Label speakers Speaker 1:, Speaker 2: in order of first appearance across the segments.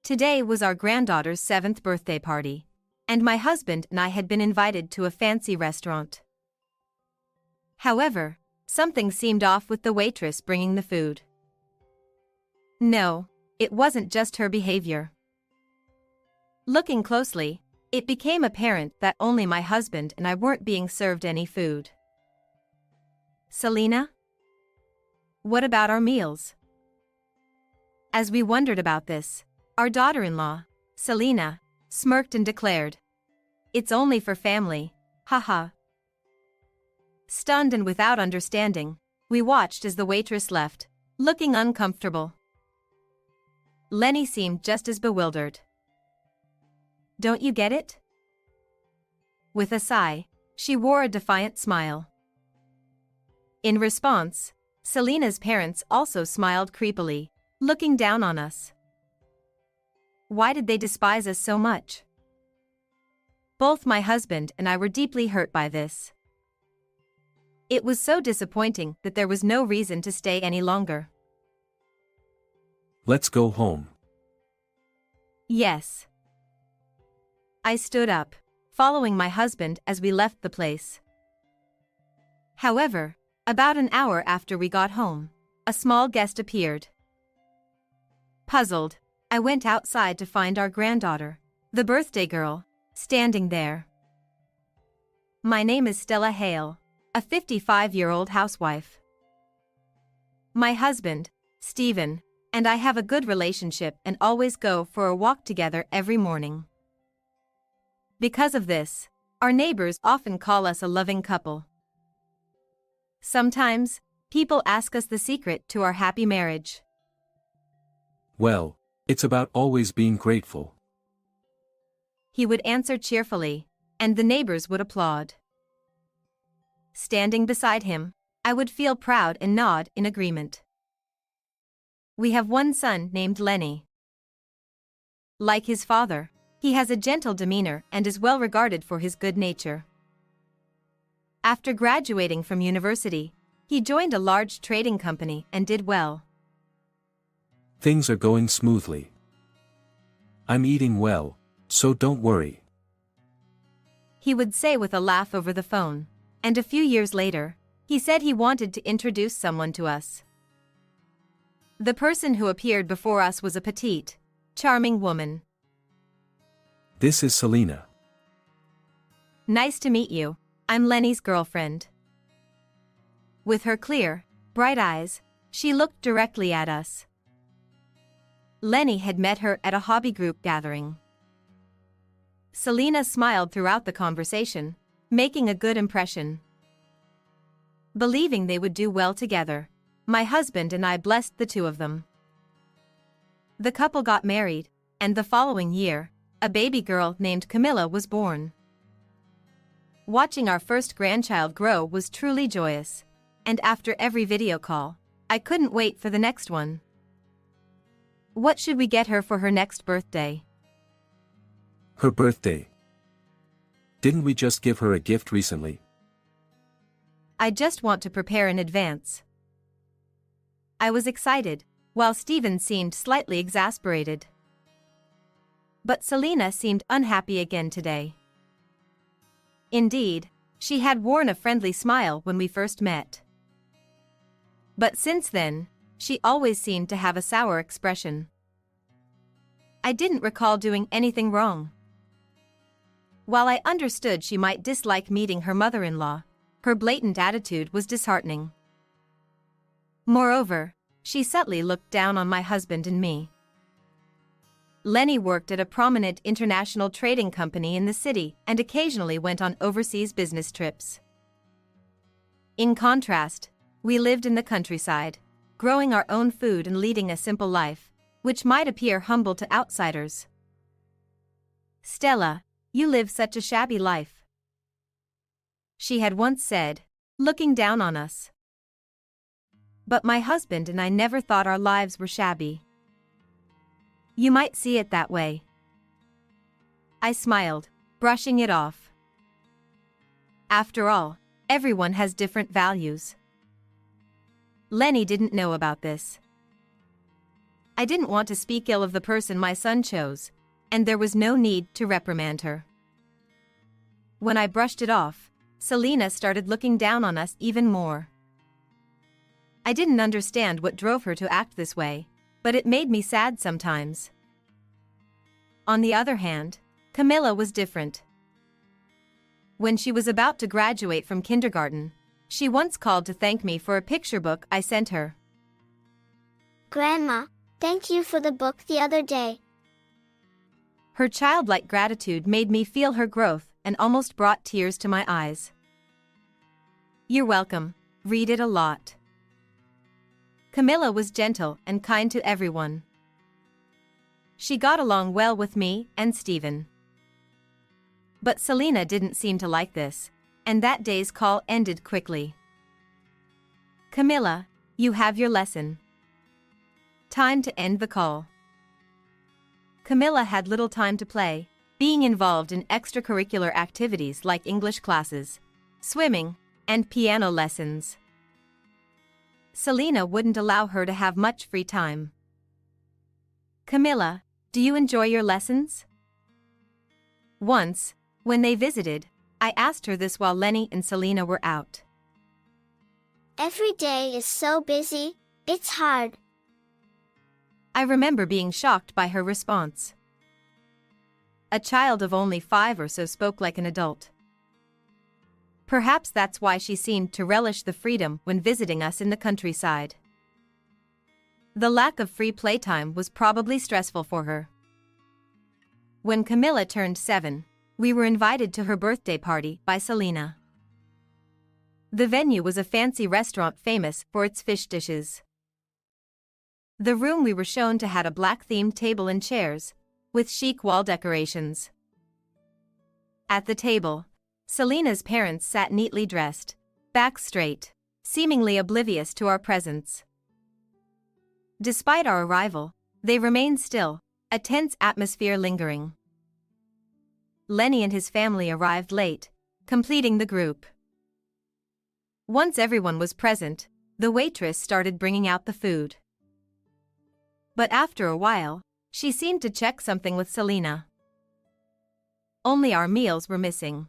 Speaker 1: Today was our granddaughter's 7th birthday party, and my husband and I had been invited to a fancy restaurant. However, something seemed off with the waitress bringing the food. No, it wasn't just her behavior. Looking closely, it became apparent that only my husband and I weren't being served any food. Selena? What about our meals? As we wondered about this, our daughter-in-law, Selena, smirked and declared, "It's only for family, haha." Stunned and without understanding, we watched as the waitress left, looking uncomfortable. Lenny seemed just as bewildered. "Don't you get it?" With a sigh, she wore a defiant smile. In response, Selena's parents also smiled creepily, looking down on us. Why did they despise us so much? Both my husband and I were deeply hurt by this. It was so disappointing that there was no reason to stay any longer.
Speaker 2: Let's go home.
Speaker 1: Yes. I stood up, following my husband as we left the place. However, about an hour after we got home, a small guest appeared. Puzzled, I went outside to find our granddaughter, the birthday girl, standing there. My name is Stella Hale, a 55-year-old housewife. My husband, Stephen, and I have a good relationship and always go for a walk together every morning. Because of this, our neighbors often call us a loving couple. Sometimes, people ask us the secret to our happy marriage.
Speaker 2: Well, it's about always being grateful.
Speaker 1: He would answer cheerfully, and the neighbors would applaud. Standing beside him, I would feel proud and nod in agreement. We have one son named Lenny. Like his father, he has a gentle demeanor and is well regarded for his good nature. After graduating from university, he joined a large trading company and did well.
Speaker 2: Things are going smoothly. I'm eating well, so don't worry.
Speaker 1: He would say with a laugh over the phone, and a few years later, he said he wanted to introduce someone to us. The person who appeared before us was a petite, charming woman.
Speaker 2: This is Selena.
Speaker 1: Nice to meet you. I'm Lenny's girlfriend. With her clear, bright eyes, she looked directly at us. Lenny had met her at a hobby group gathering. Selena smiled throughout the conversation, making a good impression. Believing they would do well together, my husband and I blessed the two of them. The couple got married, and the following year, a baby girl named Camilla was born. Watching our first grandchild grow was truly joyous, and after every video call, I couldn't wait for the next one. What should we get her for her next birthday?
Speaker 2: Her birthday. Didn't we just give her a gift recently?
Speaker 1: I just want to prepare in advance. I was excited, while Stephen seemed slightly exasperated. But Selena seemed unhappy again today. Indeed, she had worn a friendly smile when we first met. But since then, she always seemed to have a sour expression. I didn't recall doing anything wrong. While I understood she might dislike meeting her mother-in-law, her blatant attitude was disheartening. Moreover, she subtly looked down on my husband and me. Lenny worked at a prominent international trading company in the city and occasionally went on overseas business trips. In contrast, we lived in the countryside, growing our own food and leading a simple life, which might appear humble to outsiders. "Stella, you live such a shabby life," she had once said, looking down on us. But my husband and I never thought our lives were shabby. You might see it that way. I smiled, brushing it off. After all, everyone has different values. Lenny didn't know about this. I didn't want to speak ill of the person my son chose, and there was no need to reprimand her. When I brushed it off, Selena started looking down on us even more. I didn't understand what drove her to act this way, but it made me sad sometimes. On the other hand, Camilla was different. When she was about to graduate from kindergarten, she once called to thank me for a picture book I sent her.
Speaker 3: Grandma, thank you for the book the other day.
Speaker 1: Her childlike gratitude made me feel her growth and almost brought tears to my eyes. You're welcome. Read it a lot. Camilla was gentle and kind to everyone. She got along well with me and Stephen. But Selena didn't seem to like this, and that day's call ended quickly. Camilla, you have your lesson. Time to end the call. Camilla had little time to play, being involved in extracurricular activities like English classes, swimming, and piano lessons. Selena wouldn't allow her to have much free time. Camilla, do you enjoy your lessons? Once, when they visited, I asked her this while Lenny and Selena were out.
Speaker 3: Every day is so busy, it's hard.
Speaker 1: I remember being shocked by her response. A child of only 5 or so spoke like an adult. Perhaps that's why she seemed to relish the freedom when visiting us in the countryside. The lack of free playtime was probably stressful for her. When Camilla turned 7, we were invited to her birthday party by Selena. The venue was a fancy restaurant famous for its fish dishes. The room we were shown to had a black-themed table and chairs, with chic wall decorations. At the table, Selena's parents sat neatly dressed, backs straight, seemingly oblivious to our presence. Despite our arrival, they remained still, a tense atmosphere lingering. Lenny and his family arrived late, completing the group. Once everyone was present, the waitress started bringing out the food. But after a while, she seemed to check something with Selena. Only our meals were missing.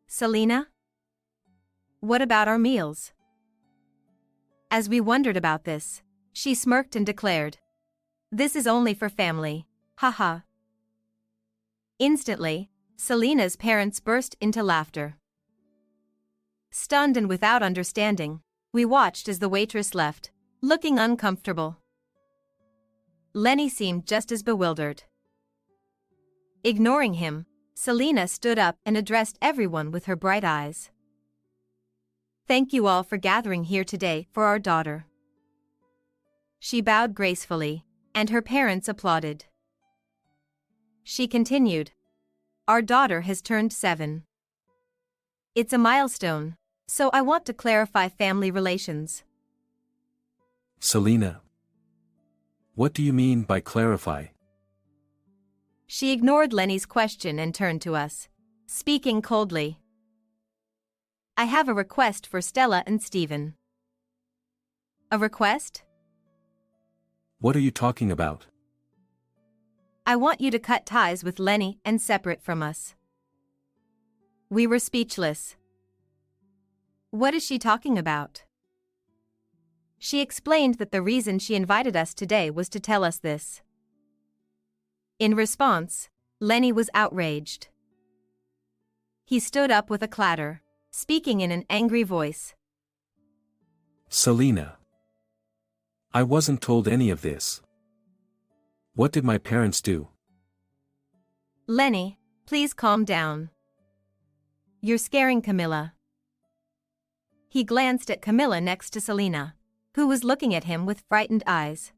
Speaker 1: Selena? What about our meals? As we wondered about this, she smirked and declared, "This is only for family, haha." Instantly, Selena's parents burst into laughter. Stunned and without understanding, we watched as the waitress left, looking uncomfortable. Lenny seemed just as bewildered. Ignoring him, Selena stood up and addressed everyone with her bright eyes. "Thank you all for gathering here today for our daughter." She bowed gracefully, and her parents applauded. She continued, "Our daughter has turned 7. It's a milestone, so I want to clarify family relations."
Speaker 2: Selena. What do you mean by clarify?
Speaker 1: She ignored Lenny's question and turned to us, speaking coldly. "I have a request for Stella and Stephen." "A request?"
Speaker 2: What are you talking about?
Speaker 1: "I want you to cut ties with Lenny and separate from us." We were speechless. What is she talking about? She explained that the reason she invited us today was to tell us this. In response, Lenny was outraged. He stood up with a clatter, speaking in an angry voice.
Speaker 2: Selena. I wasn't told any of this. What did my parents do?
Speaker 1: Lenny, please calm down. You're scaring Camilla. He glanced at Camilla next to Selena, who was looking at him with frightened eyes.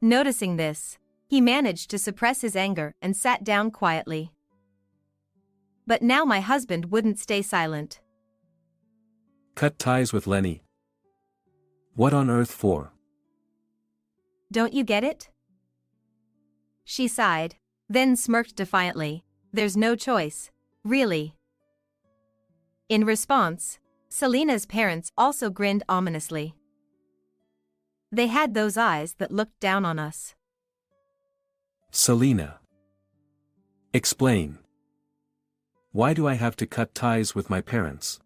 Speaker 1: Noticing this, he managed to suppress his anger and sat down quietly. But now my husband wouldn't stay silent.
Speaker 2: Cut ties with Lenny. What on earth for?
Speaker 1: Don't you get it? She sighed, then smirked defiantly. There's no choice, really. In response, Selena's parents also grinned ominously. They had those eyes that looked down on us.
Speaker 2: Selena. Explain. Why do I have to cut ties with my parents?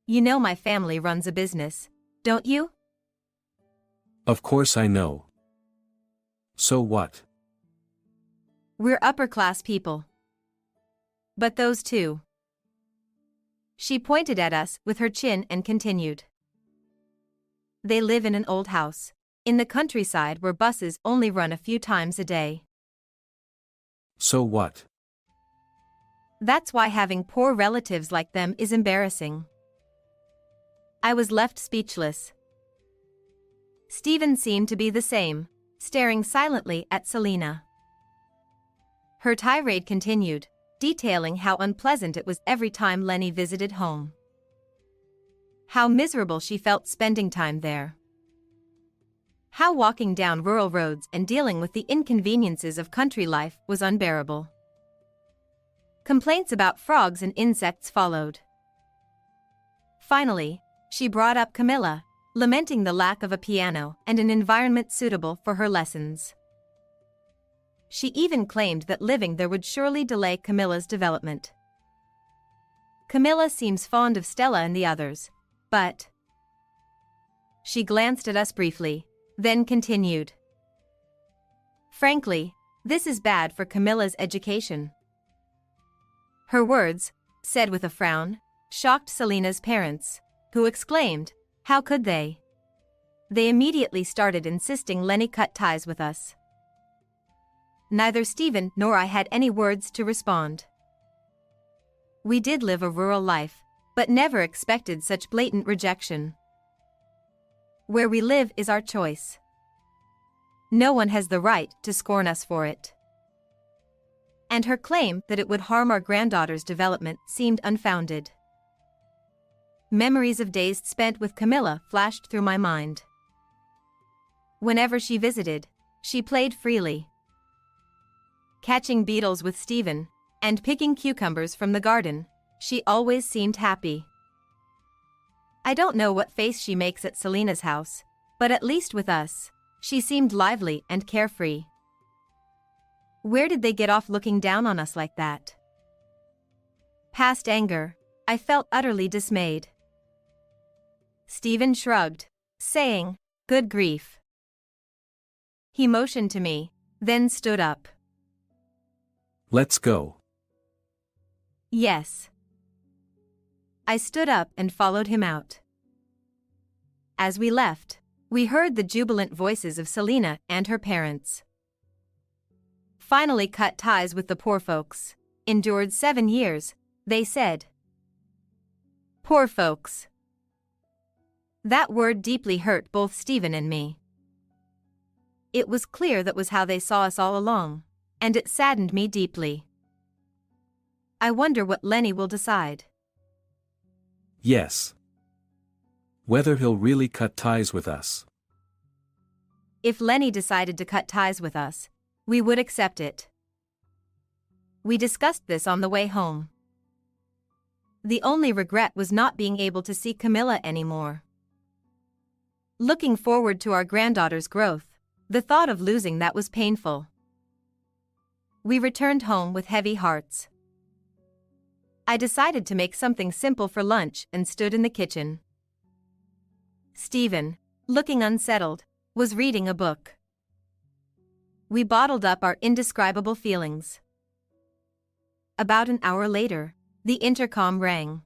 Speaker 1: You know my family runs a business, don't you?
Speaker 2: Of course I know. So what?
Speaker 1: We're upper-class people. But those two. She pointed at us with her chin and continued. They live in an old house, in the countryside where buses only run a few times a day.
Speaker 2: So what?
Speaker 1: That's why having poor relatives like them is embarrassing. I was left speechless. Stephen seemed to be the same, staring silently at Selena. Her tirade continued, detailing how unpleasant it was every time Lenny visited home. How miserable she felt spending time there. How walking down rural roads and dealing with the inconveniences of country life was unbearable. Complaints about frogs and insects followed. Finally, she brought up Camilla, lamenting the lack of a piano and an environment suitable for her lessons. She even claimed that living there would surely delay Camilla's development. Camilla seems fond of Stella and the others, but... She glanced at us briefly, then continued. Frankly, this is bad for Camilla's education. Her words, said with a frown, shocked Selena's parents, who exclaimed, "How could they?" They immediately started insisting Lenny cut ties with us. Neither Stephen nor I had any words to respond. We did live a rural life, but never expected such blatant rejection. Where we live is our choice. No one has the right to scorn us for it. And her claim that it would harm our granddaughter's development seemed unfounded. Memories of days spent with Camilla flashed through my mind. Whenever she visited, she played freely. Catching beetles with Stephen, and picking cucumbers from the garden, she always seemed happy. I don't know what face she makes at Selena's house, but at least with us, she seemed lively and carefree. Where did they get off looking down on us like that? Past anger, I felt utterly dismayed. Stephen shrugged, saying, "Good grief." He motioned to me, then stood up.
Speaker 2: Let's go.
Speaker 1: Yes. I stood up and followed him out. As we left, we heard the jubilant voices of Selena and her parents. Finally cut ties with the poor folks. Endured 7 years, they said. Poor folks. That word deeply hurt both Stephen and me. It was clear that was how they saw us all along, and it saddened me deeply. I wonder what Lenny will decide.
Speaker 2: Yes. Whether he'll really cut ties with us.
Speaker 1: If Lenny decided to cut ties with us, we would accept it. We discussed this on the way home. The only regret was not being able to see Camilla anymore. Looking forward to our granddaughter's growth, the thought of losing that was painful. We returned home with heavy hearts. I decided to make something simple for lunch and stood in the kitchen. Stephen, looking unsettled, was reading a book. We bottled up our indescribable feelings. About an hour later, the intercom rang.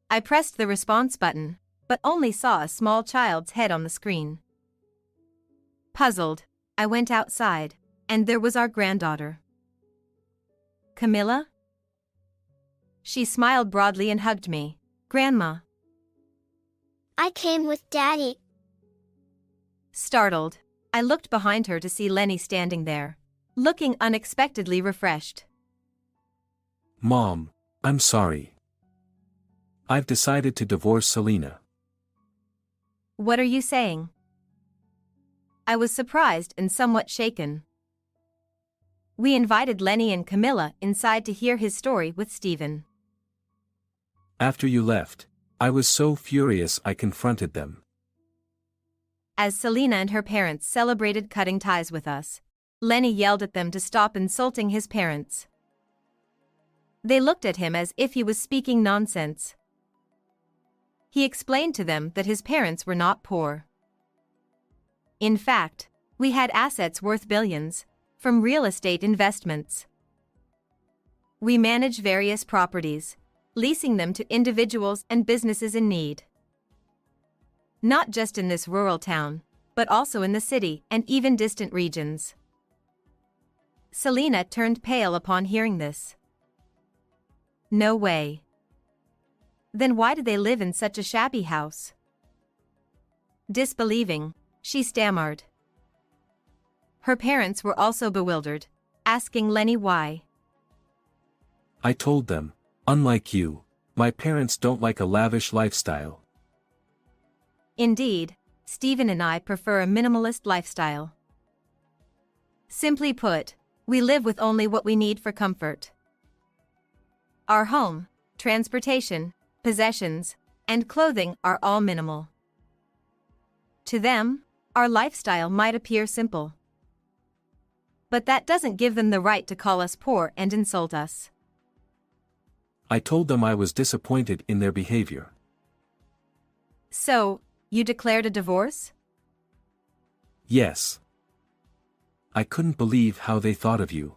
Speaker 1: I pressed the response button, but only saw a small child's head on the screen. Puzzled, I went outside, and there was our granddaughter. Camilla? She smiled broadly and hugged me. Grandma.
Speaker 3: I came with Daddy.
Speaker 1: Startled, I looked behind her to see Lenny standing there, looking unexpectedly refreshed.
Speaker 2: Mom, I'm sorry. I've decided to divorce Selena.
Speaker 1: What are you saying? I was surprised and somewhat shaken. We invited Lenny and Camilla inside to hear his story with Stephen.
Speaker 2: After you left, I was so furious I confronted them.
Speaker 1: As Selena and her parents celebrated cutting ties with us, Lenny yelled at them to stop insulting his parents. They looked at him as if he was speaking nonsense. He explained to them that his parents were not poor. In fact, we had assets worth billions, from real estate investments. We manage various properties, leasing them to individuals and businesses in need. Not just in this rural town, but also in the city and even distant regions. Selena turned pale upon hearing this. No way. Then why do they live in such a shabby house? Disbelieving, she stammered. Her parents were also bewildered, asking Lenny why.
Speaker 2: I told them, unlike you, my parents don't like a lavish lifestyle.
Speaker 1: Indeed, Stephen and I prefer a minimalist lifestyle. Simply put, we live with only what we need for comfort. Our home, transportation, possessions, and clothing are all minimal. To them, our lifestyle might appear simple. But that doesn't give them the right to call us poor and insult us.
Speaker 2: I told them I was disappointed in their behavior.
Speaker 1: So, you declared a divorce?
Speaker 2: Yes. I couldn't believe how they thought of you.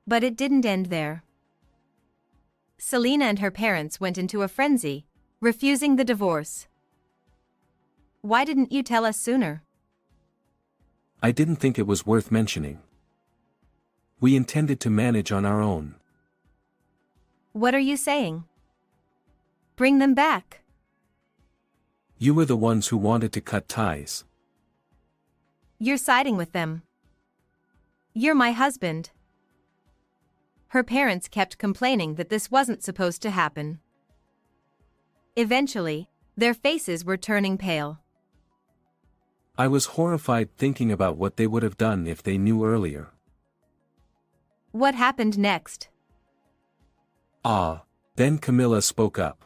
Speaker 1: But it didn't end there. Selena and her parents went into a frenzy, refusing the divorce. Why didn't you tell us sooner?
Speaker 2: I didn't think it was worth mentioning. We intended to manage on our own.
Speaker 1: What are you saying? Bring them back.
Speaker 2: You were the ones who wanted to cut ties.
Speaker 1: You're siding with them. You're my husband. Her parents kept complaining that this wasn't supposed to happen. Eventually, their faces were turning pale.
Speaker 2: I was horrified thinking about what they would have done if they knew earlier.
Speaker 1: What happened next?
Speaker 2: Then Camilla spoke up.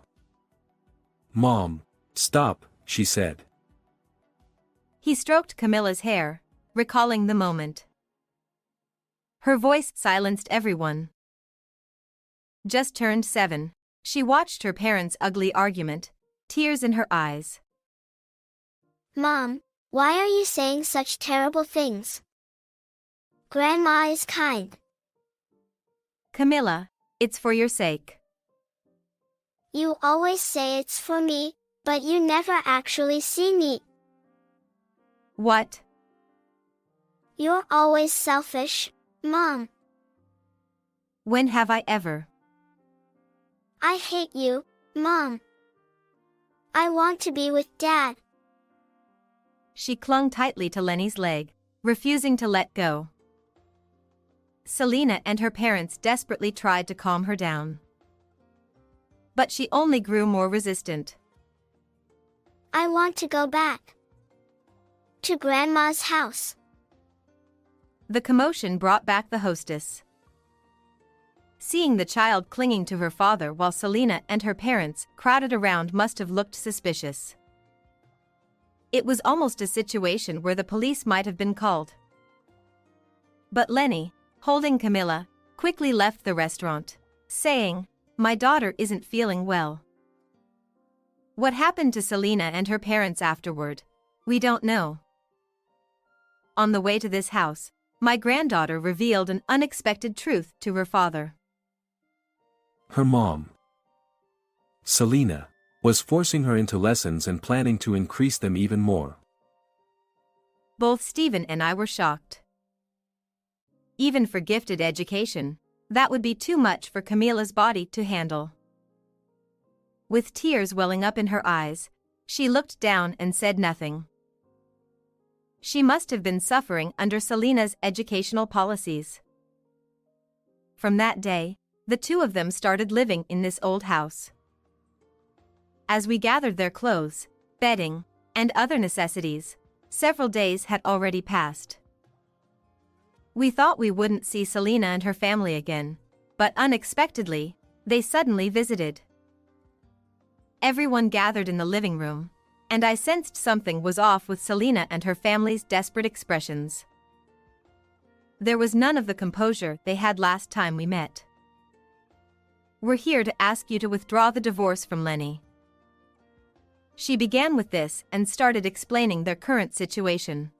Speaker 2: Mom, stop, she said.
Speaker 1: He stroked Camilla's hair, recalling the moment. Her voice silenced everyone. Just turned 7, she watched her parents' ugly argument, tears in her eyes.
Speaker 3: Mom, why are you saying such terrible things? Grandma is kind.
Speaker 1: Camilla, it's for your sake.
Speaker 3: You always say it's for me, but you never actually see me.
Speaker 1: What?
Speaker 3: You're always selfish, Mom.
Speaker 1: When have I ever?
Speaker 3: I hate you, Mom. I want to be with Dad.
Speaker 1: She clung tightly to Lenny's leg, refusing to let go. Selena and her parents desperately tried to calm her down. But she only grew more resistant.
Speaker 3: I want to go back to Grandma's house.
Speaker 1: The commotion brought back the hostess. Seeing the child clinging to her father while Selena and her parents crowded around must have looked suspicious. It was almost a situation where the police might have been called. But Lenny, holding Camilla, quickly left the restaurant, saying, "My daughter isn't feeling well." What happened to Selena and her parents afterward, we don't know. On the way to this house, my granddaughter revealed an unexpected truth to her father.
Speaker 2: Her mom, Selena, was forcing her into lessons and planning to increase them even more.
Speaker 1: Both Stephen and I were shocked. Even for gifted education, that would be too much for Camilla's body to handle. With tears welling up in her eyes, she looked down and said nothing. She must have been suffering under Selena's educational policies. From that day, the two of them started living in this old house. As we gathered their clothes, bedding, and other necessities, several days had already passed. We thought we wouldn't see Selena and her family again, but unexpectedly, they suddenly visited. Everyone gathered in the living room, and I sensed something was off with Selena and her family's desperate expressions. There was none of the composure they had last time we met. "We're here to ask you to withdraw the divorce from Lenny." She began with this and started explaining their current situation.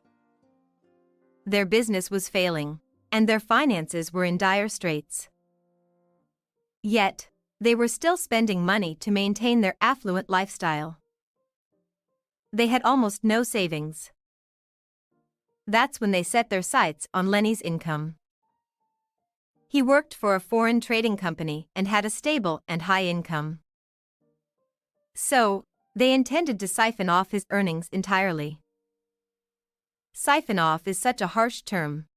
Speaker 1: Their business was failing, and their finances were in dire straits. Yet, they were still spending money to maintain their affluent lifestyle. They had almost no savings. That's when they set their sights on Lenny's income. He worked for a foreign trading company and had a stable and high income. So, they intended to siphon off his earnings entirely. Siphon off is such a harsh term.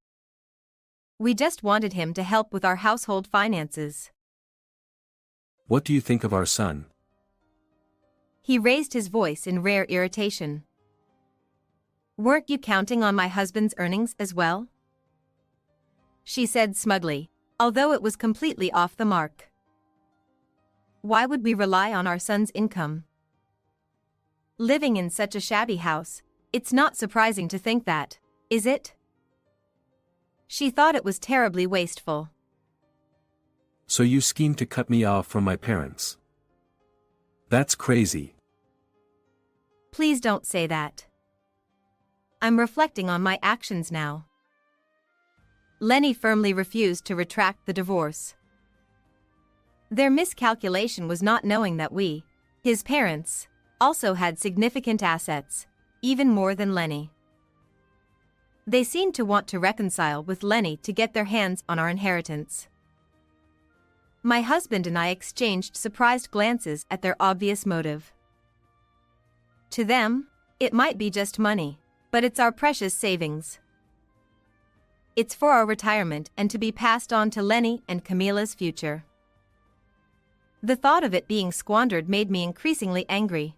Speaker 1: We just wanted him to help with our household finances.
Speaker 2: What do you think of our son?
Speaker 1: He raised his voice in rare irritation. "Weren't you counting on my husband's earnings as well?" she said smugly, although it was completely off the mark. "Why would we rely on our son's income? Living in such a shabby house, it's not surprising to think that, is it?" She thought it was terribly wasteful.
Speaker 2: "So you schemed to cut me off from my parents? That's crazy."
Speaker 1: "Please don't say that. I'm reflecting on my actions now." Lenny firmly refused to retract the divorce. Their miscalculation was not knowing that we, his parents, also had significant assets, even more than Lenny. They seemed to want to reconcile with Lenny to get their hands on our inheritance. My husband and I exchanged surprised glances at their obvious motive. To them, it might be just money, but it's our precious savings. It's for our retirement and to be passed on to Lenny and Camila's future. The thought of it being squandered made me increasingly angry.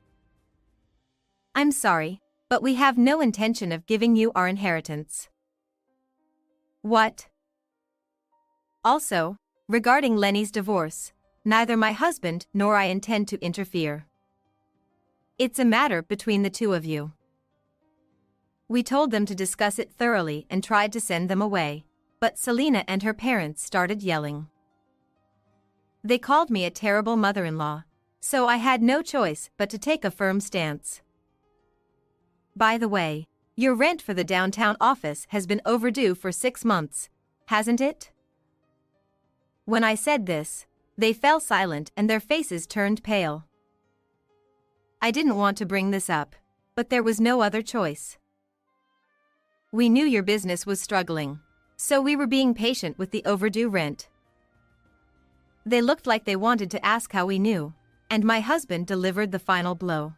Speaker 1: "I'm sorry, but we have no intention of giving you our inheritance." "What?" "Also, regarding Lenny's divorce, neither my husband nor I intend to interfere. It's a matter between the two of you." We told them to discuss it thoroughly and tried to send them away, but Selena and her parents started yelling. They called me a terrible mother-in-law, so I had no choice but to take a firm stance. "By the way, your rent for the downtown office has been overdue for 6 months, hasn't it?" When I said this, they fell silent and their faces turned pale. I didn't want to bring this up, but there was no other choice. We knew your business was struggling, so we were being patient with the overdue rent. They looked like they wanted to ask how we knew, and my husband delivered the final blow.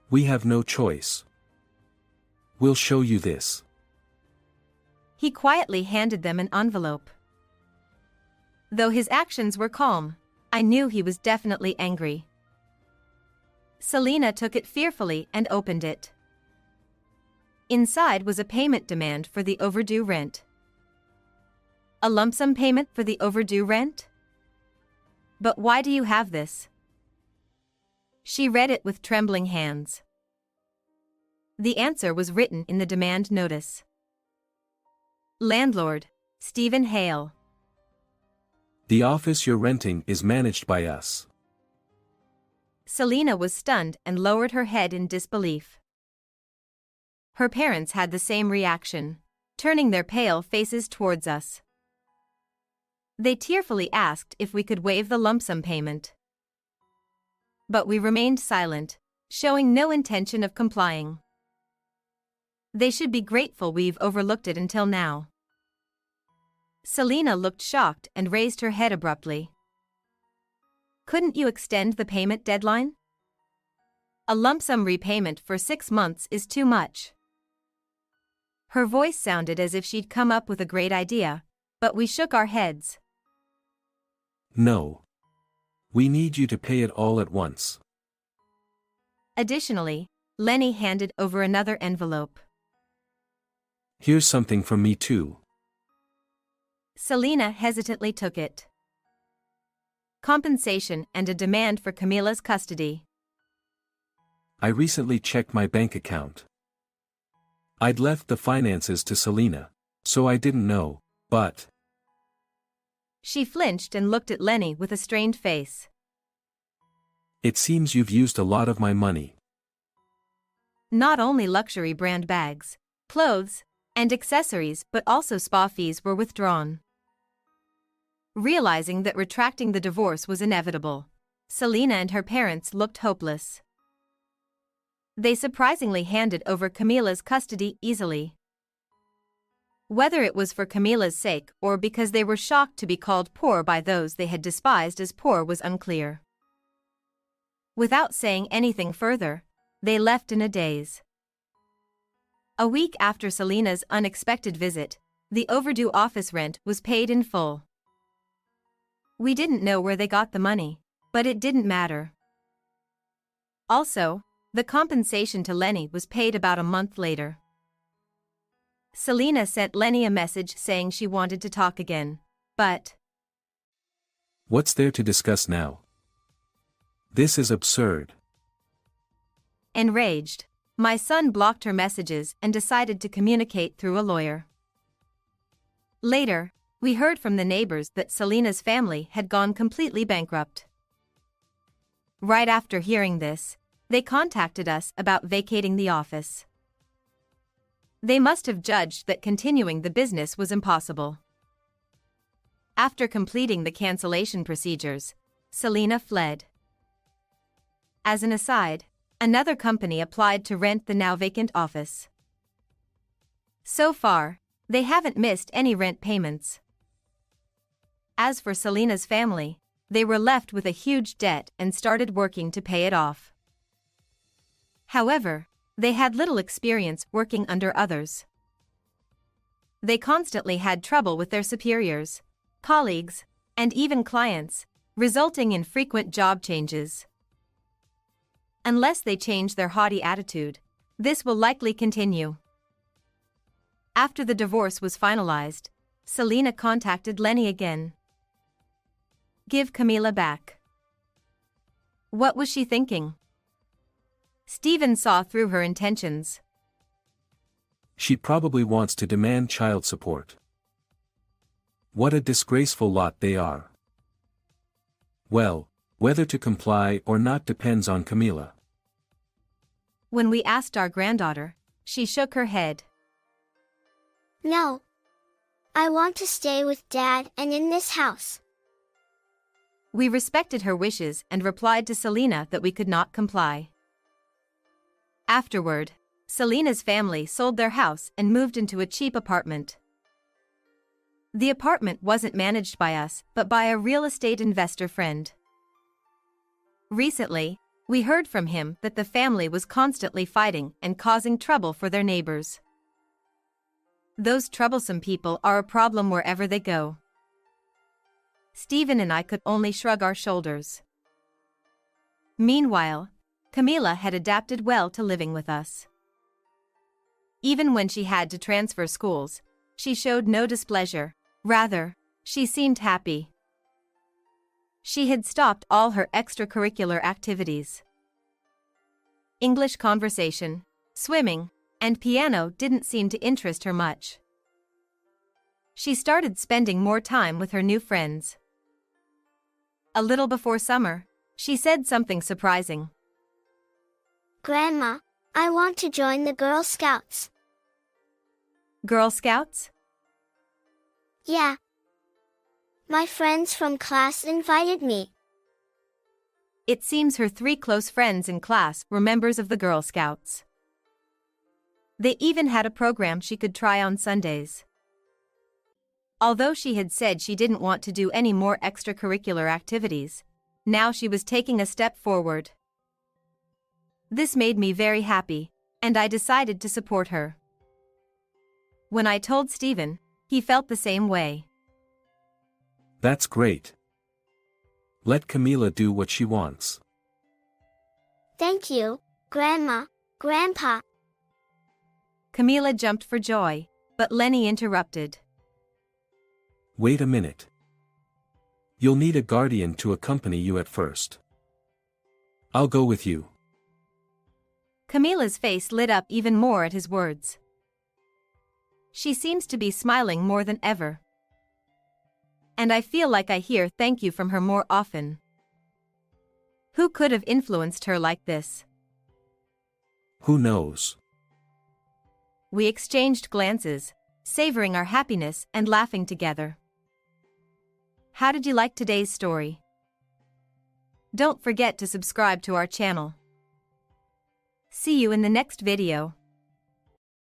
Speaker 2: "We have no choice. We'll show you this."
Speaker 1: He quietly handed them an envelope. Though his actions were calm, I knew he was definitely angry. Selena took it fearfully and opened it. Inside was a payment demand for the overdue rent. "A lump sum payment for the overdue rent? But why do you have this?" She read it with trembling hands. The answer was written in the demand notice. "Landlord, Stephen Hale."
Speaker 2: "The office you're renting is managed by us."
Speaker 1: Selena was stunned and lowered her head in disbelief. Her parents had the same reaction, turning their pale faces towards us. They tearfully asked if we could waive the lump sum payment. But we remained silent, showing no intention of complying. They should be grateful we've overlooked it until now. Selena looked shocked and raised her head abruptly. "Couldn't you extend the payment deadline? A lump sum repayment for 6 months is too much." Her voice sounded as if she'd come up with a great idea, but we shook our heads.
Speaker 2: "No. We need you to pay it all at once."
Speaker 1: Additionally, Lenny handed over another envelope.
Speaker 2: "Here's something from me too."
Speaker 1: Selena hesitantly took it. Compensation and a demand for Camila's custody.
Speaker 2: I recently checked my bank account. I'd left the finances to Selena, so I didn't know, but...
Speaker 1: She flinched and looked at Lenny with a strained face.
Speaker 2: It seems you've used a lot of my money.
Speaker 1: Not only luxury brand bags, clothes, and accessories but also spa fees were withdrawn. Realizing that retracting the divorce was inevitable, Selena and her parents looked hopeless. They surprisingly handed over Camila's custody easily. Whether it was for Camila's sake or because they were shocked to be called poor by those they had despised as poor was unclear. Without saying anything further, they left in a daze. A week after Selena's unexpected visit, the overdue office rent was paid in full. We didn't know where they got the money, but it didn't matter. Also, the compensation to Lenny was paid about a month later. Selena sent Lenny a message saying she wanted to talk again, but...
Speaker 2: What's there to discuss now? This is absurd.
Speaker 1: Enraged, my son blocked her messages and decided to communicate through a lawyer. Later, we heard from the neighbors that Selena's family had gone completely bankrupt. Right after hearing this, they contacted us about vacating the office. They must have judged that continuing the business was impossible. After completing the cancellation procedures, Selena fled. As an aside, another company applied to rent the now vacant office. So far, they haven't missed any rent payments. As for Selena's family, they were left with a huge debt and started working to pay it off. However, they had little experience working under others. They constantly had trouble with their superiors, colleagues, and even clients, resulting in frequent job changes. Unless they change their haughty attitude, this will likely continue. After the divorce was finalized, Selena contacted Lenny again. Give Camila back. What was she thinking? Stephen saw through her intentions.
Speaker 2: She probably wants to demand child support. What a disgraceful lot they are. Well, whether to comply or not depends on Camila.
Speaker 1: When we asked our granddaughter, she shook her head.
Speaker 3: No. I want to stay with Dad and in this house.
Speaker 1: We respected her wishes and replied to Selena that we could not comply. Afterward, Selena's family sold their house and moved into a cheap apartment. The apartment wasn't managed by us but by a real estate investor friend. Recently, we heard from him that the family was constantly fighting and causing trouble for their neighbors. Those troublesome people are a problem wherever they go. Stephen and I could only shrug our shoulders. Meanwhile, Camila had adapted well to living with us. Even when she had to transfer schools, she showed no displeasure, rather, she seemed happy. She had stopped all her extracurricular activities. English conversation, swimming, and piano didn't seem to interest her much. She started spending more time with her new friends. A little before summer, she said something surprising.
Speaker 3: Grandma, I want to join the Girl Scouts.
Speaker 1: Girl Scouts?
Speaker 3: Yeah. My friends from class invited me.
Speaker 1: It seems her 3 close friends in class were members of the Girl Scouts. They even had a program she could try on Sundays. Although she had said she didn't want to do any more extracurricular activities, now she was taking a step forward. This made me very happy, and I decided to support her. When I told Stephen, he felt the same way.
Speaker 2: That's great. Let Camila do what she wants.
Speaker 3: Thank you, Grandma, Grandpa.
Speaker 1: Camila jumped for joy, but Lenny interrupted.
Speaker 2: Wait a minute. You'll need a guardian to accompany you at first. I'll go with you.
Speaker 1: Camila's face lit up even more at his words. She seems to be smiling more than ever. And I feel like I hear thank you from her more often. Who could have influenced her like this?
Speaker 2: Who knows?
Speaker 1: We exchanged glances, savoring our happiness and laughing together. How did you like today's story? Don't forget to subscribe to our channel. See you in the next video.